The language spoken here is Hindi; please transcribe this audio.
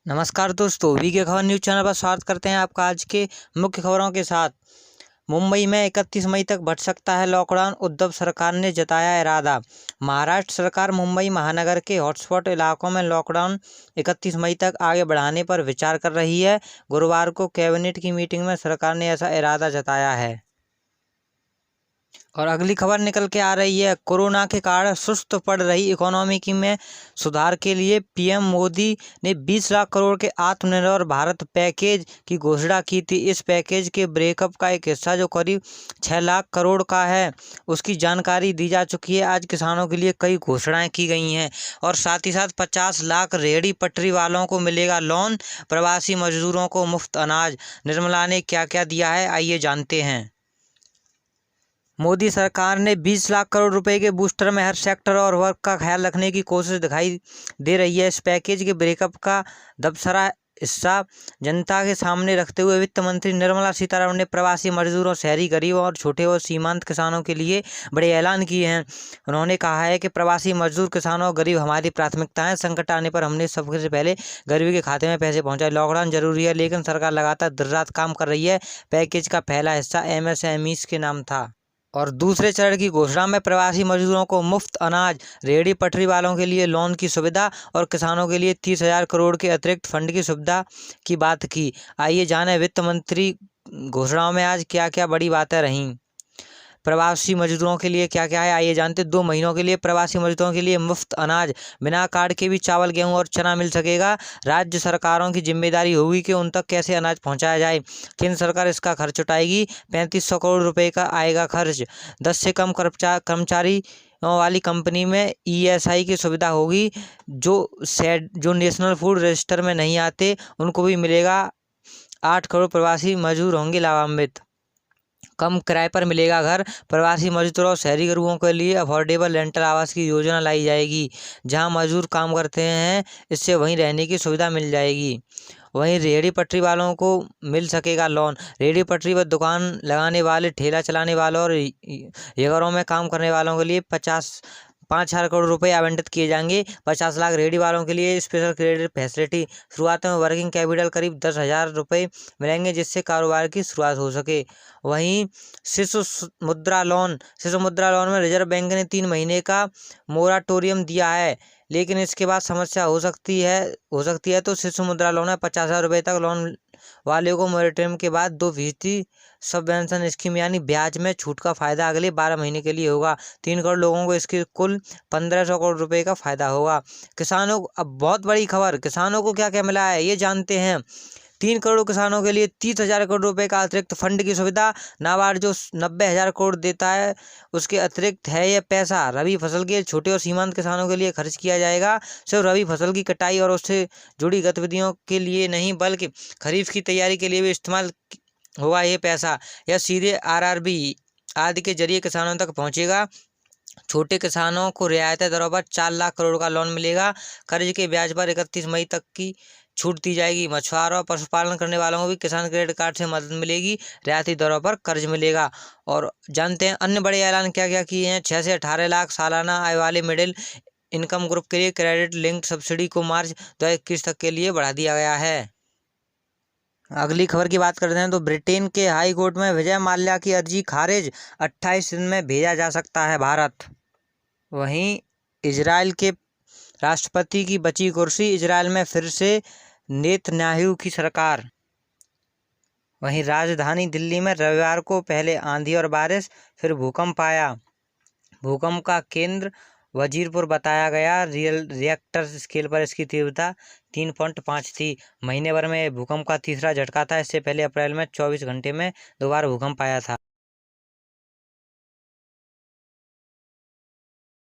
नमस्कार दोस्तों, वीके खबर न्यूज़ चैनल पर स्वागत करते हैं आपका। आज के मुख्य खबरों के साथ। मुंबई में 31 मई तक बढ़ सकता है लॉकडाउन, उद्धव सरकार ने जताया इरादा। महाराष्ट्र सरकार मुंबई महानगर के हॉटस्पॉट इलाकों में लॉकडाउन 31 मई तक आगे बढ़ाने पर विचार कर रही है। गुरुवार को कैबिनेट की मीटिंग में सरकार ने ऐसा इरादा जताया है। और अगली खबर निकल के आ रही है, कोरोना के कारण सुस्त पड़ रही इकोनॉमी में सुधार के लिए पीएम मोदी ने 20 लाख करोड़ के आत्मनिर्भर भारत पैकेज की घोषणा की थी। इस पैकेज के ब्रेकअप का एक हिस्सा जो करीब 6 लाख करोड़ का है, उसकी जानकारी दी जा चुकी है। आज किसानों के लिए कई घोषणाएं की गई हैं और साथ ही साथ 50 लाख रेहड़ी पटरी वालों को मिलेगा लोन, प्रवासी मजदूरों को मुफ्त अनाज। निर्मला ने क्या क्या दिया है, आइए जानते हैं। मोदी सरकार ने 20 लाख करोड़ रुपए के बूस्टर में हर सेक्टर और वर्ग का ख्याल रखने की कोशिश दिखाई दे रही है। इस पैकेज के ब्रेकअप का दबसरा हिस्सा जनता के सामने रखते हुए वित्त मंत्री निर्मला सीतारमण ने प्रवासी मजदूरों, शहरी गरीबों और छोटे और सीमांत किसानों के लिए बड़े ऐलान किए हैं। उन्होंने कहा है कि प्रवासी मजदूर, किसानों और गरीब हमारी प्राथमिकता है। संकट आने पर हमने सबसे पहले गरीबी के खाते में पैसे पहुंचाए। लॉकडाउन जरूरी है, लेकिन सरकार लगातार दिन रात काम कर रही है। पैकेज का पहला हिस्सा MSMEs के नाम था और दूसरे चरण की घोषणा में प्रवासी मजदूरों को मुफ्त अनाज, रेहड़ी पटरी वालों के लिए लोन की सुविधा और किसानों के लिए 30,000 करोड़ के अतिरिक्त फंड की सुविधा की बात की। आइए जानें वित्त मंत्री घोषणाओं में आज क्या क्या बड़ी बातें रहीं। प्रवासी मजदूरों के लिए क्या क्या है, आइए जानते। 2 महीनों के लिए प्रवासी मजदूरों के लिए मुफ्त अनाज, बिना कार्ड के भी चावल, गेहूं और चना मिल सकेगा। राज्य सरकारों की जिम्मेदारी होगी कि उन तक कैसे अनाज पहुंचाया जाए। केंद्र सरकार इसका खर्च उठाएगी। 3500 करोड़ रुपए का आएगा खर्च। 10 से कम कर्मचारी वाली कंपनी में ESI की सुविधा होगी। जो नेशनल फूड रजिस्टर में नहीं आते उनको भी मिलेगा। 8 करोड़ प्रवासी मजदूर होंगे लाभान्वित। कम किराए पर मिलेगा घर। प्रवासी मजदूरों और शहरी गरीबों के लिए अफोर्डेबल रेंटल आवास की योजना लाई जाएगी। जहां मजदूर काम करते हैं, इससे वहीं रहने की सुविधा मिल जाएगी। वहीं रेहड़ी पटरी वालों को मिल सकेगा लोन। रेहड़ी पटरी पर दुकान लगाने वाले, ठेला चलाने वालों और येगरों में काम करने वालों के लिए 5,000 करोड़ रुपए आवंटित किए जाएंगे। 50 लाख रेहड़ी वालों के लिए स्पेशल क्रेडिट फैसिलिटी। शुरुआत में वर्किंग कैपिटल करीब 10,000 रुपये मिलेंगे, जिससे कारोबार की शुरुआत हो सके। वहीं शिशु मुद्रा लोन में रिजर्व बैंक ने 3 महीने का मोराटोरियम दिया है, लेकिन इसके बाद समस्या हो सकती है। तो शिशु मुद्रा लोन में 50,000 रुपये तक लोन वाले को मोरेटोरियम के बाद 2% सबवेंशन स्कीम यानी ब्याज में छूट का फायदा अगले 12 महीने के लिए होगा। 3 करोड़ लोगों को इसके कुल 1,500 करोड़ रुपए का फायदा होगा। किसानों, अब बहुत बड़ी खबर, किसानों को क्या क्या मिला है ये जानते हैं। 3 करोड़ किसानों के लिए 30,000 करोड़ रुपए का अतिरिक्त फंड की सुविधा। नाबार्ड जो 90,000 करोड़ देता है, उसके अतिरिक्त है यह पैसा रबी फसल के छोटे और सीमांत किसानों के लिए खर्च किया जाएगा। सिर्फ रबी फसल की कटाई और उससे जुड़ी गतिविधियों के लिए नहीं, बल्कि खरीफ की तैयारी के लिए भी इस्तेमाल होगा ये पैसा। यह सीधे RRB आदि के जरिए किसानों तक पहुंचेगा। छोटे किसानों को रियायती दरों पर 4 लाख करोड़ का लोन मिलेगा। कर्ज के ब्याज पर 31 मई तक की छूट दी जाएगी। मछुआरों और पशुपालन करने वालों को भी किसान क्रेडिट कार्ड से मदद मिलेगी। रियायती दरों पर कर्ज मिलेगा। और जानते हैं अन्य बड़े ऐलान क्या क्या किए हैं। 6 से 18 लाख सालाना आय वाले मिडिल इनकम ग्रुप के लिए क्रेडिट लिंक्ड सब्सिडी को मार्च 2021 तक के लिए बढ़ा दिया गया है। अगली खबर की बात करते हैं तो ब्रिटेन के हाई कोर्ट में विजय माल्या की अर्जी खारिज, 28 दिन में भेजा जा सकता है भारत। वहीं इजराइल के राष्ट्रपति की बची कुर्सी, इजराइल में फिर से नेतन्याहू की सरकार। वहीं राजधानी दिल्ली में रविवार को पहले आंधी और बारिश, फिर भूकंप आया। भूकंप का केंद्र वजीरपुर बताया गया। रिएक्टर स्केल पर इसकी तीव्रता 3.5 थी। महीने भर में भूकंप का तीसरा झटका था। इससे पहले अप्रैल में 24 घंटे में 2 बार भूकंप आया था।